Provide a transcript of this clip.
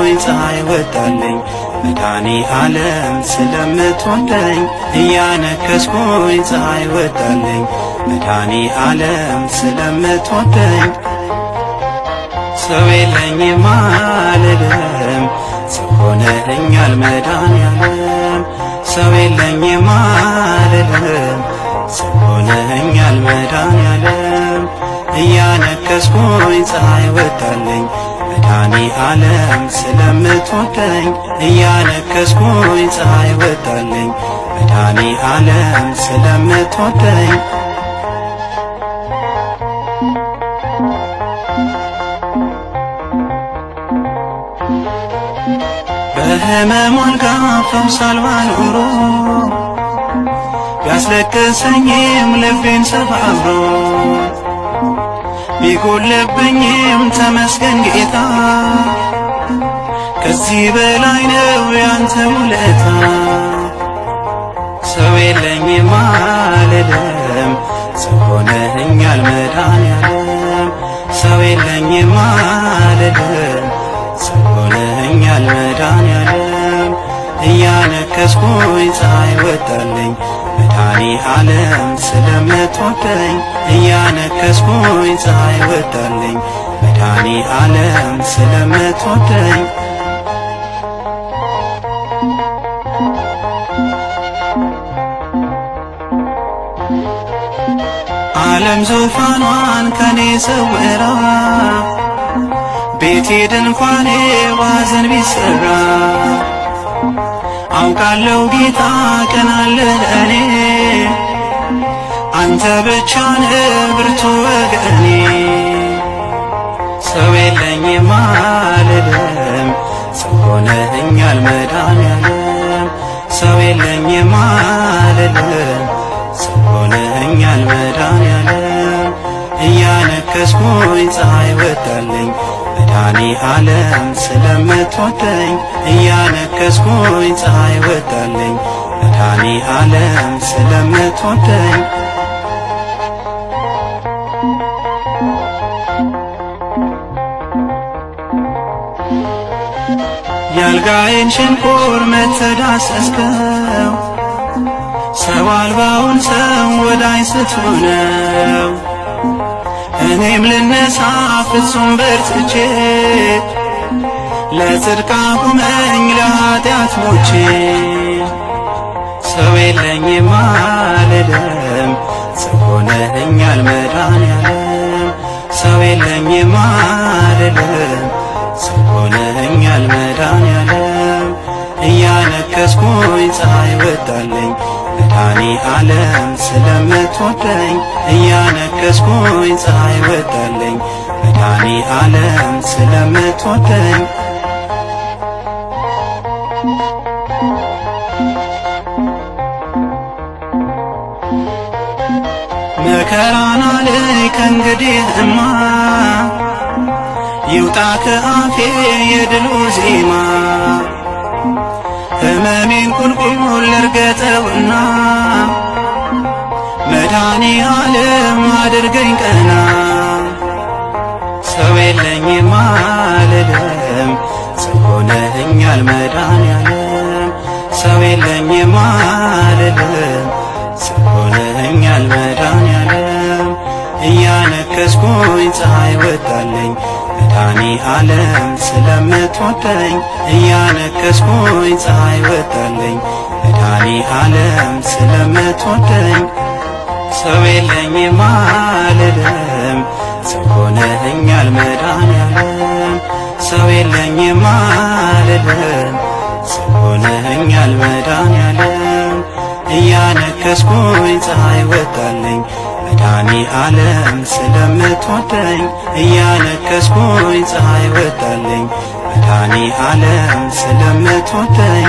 እያነከስኩኝ ፀሐይ ወጣልኝ መድኃኔ ዓለም ስለምትወደኝ እያነከስኩኝ ፀሐይ ወጣልኝ መድኃኔ ዓለም ስለምትወደኝ ሰው የለኝም አልልም ሰው ሆነኸኛል መድኃኔዓለም ሰው የለኝም አልልም ሰው ሆነኸኛል መድኃኔዓለም እያነከስኩኝ ፀሐይ ወጣልኝ መድኃኔ ዓለም ስለምትወደኝ እያነከስኩኝ ፀሐይ ወጣልኝ መድኃኔ ዓለም ስለምትወደኝ በህመም አልጋ ፈውስ አልባ ኑሮ ቢያስለቅሰኝም ልቤን ሰባብሮ ቢጎልብኝም ተመስገን ጌታ ከዚህ በላይ ነው ያንተ ውለታ ሰው የለኝም አልልም ሰው ሆነኸኛል መድኃኔዓለም ሰው የለኝም አልልም ሰው ሆነኸኛል መድኃኔዓለም እያነከስኩኝ ፀሐይ ወጣልኝ መድኃኔ ዓለም ስለምትወደኝ እያነከስኩኝ ፀሐይ ወጣልኝ መድኃኔ ዓለም ስለምትወደኝ ዓለም ዙፋኗን ከኔ ሰውራ ቤቴ ድንኳኔ ባዘን ቢሰራ አውቃለሁ ጌታ ቀን አለ ለእኔ አንተ ብቻ ነህ ብርቱ ወገኔ ሰው የለኝም አልልም ሰው ሆነኸኛል መድኃኔዓለም ሰው የለኝም አልልም ሰው ሆነኸኛል መድኃኔዓለም እያነከስኩኝ ፀሐይ ወጣልኝ መድኃኔ ዓለም ስለምትወደኝ እያነከስኩኝ ፀሐይ ወጣልኝ መድኃኔ ዓለም ስለምትወደኝ የአልጋዬን ሸንኮር መተዳሰስከው ሰው አልባውን ሰው ወዳይ ስትሆነው እኔም ልነሳ ፍጹም በርትቼ ለጽድቅ አቁመኝ ለኃጢአት ሞቼ ሰው የለኝም አልልም ሰው ሆነኸኛል መድኃኔዓለም ሰው የለኝም አልልም ሰው ሆነኸኛል መድኃኔዓለም እያነከስኩኝ ፀሐይ ወጣልኝ መድኃኔ ዓለም ስለምትወደኝ እያነከስኩኝ ፀሐይ ወጣልኝ መድኃኔ ዓለም ስለምትወደኝ መከራን አለኝ ከእንግዲህማ ይውጣ ከአፌ የድሉ ዜማ ሕመሜን ቁልቁል ልርገጠውና መድኃኔ ዓለም አድርገኝ ቀና ሰው የለኝም አልልም ሰው ሆነኸኛል መድኃኔዓለም ሰው የለኝም አልልም ሰው ሆነኸኛል መድኃኔዓለም እያነከስኩኝ ፀሐይ ወጣልኝ መድኃኔ ዓለም ስለምትወደኝ እያነከስኩኝ ፀሐይ ወጣልኝ መድኃኔ ዓለም ስለምትወደኝ ሰው የለኝም አልልም ሰው ሆነኸኛል መድኃኔዓለም ሰው የለኝም አልልም ሰው ሆነኸኛል መድኃኔዓለም እያነከስኩኝ ፀሐይ ወጣልኝ መድኃኔ ዓለም ስለምትወደኝ እያነከስኩኝ ፀሐይ ወጣልኝ መድኃኔ ዓለም ስለምትወደኝ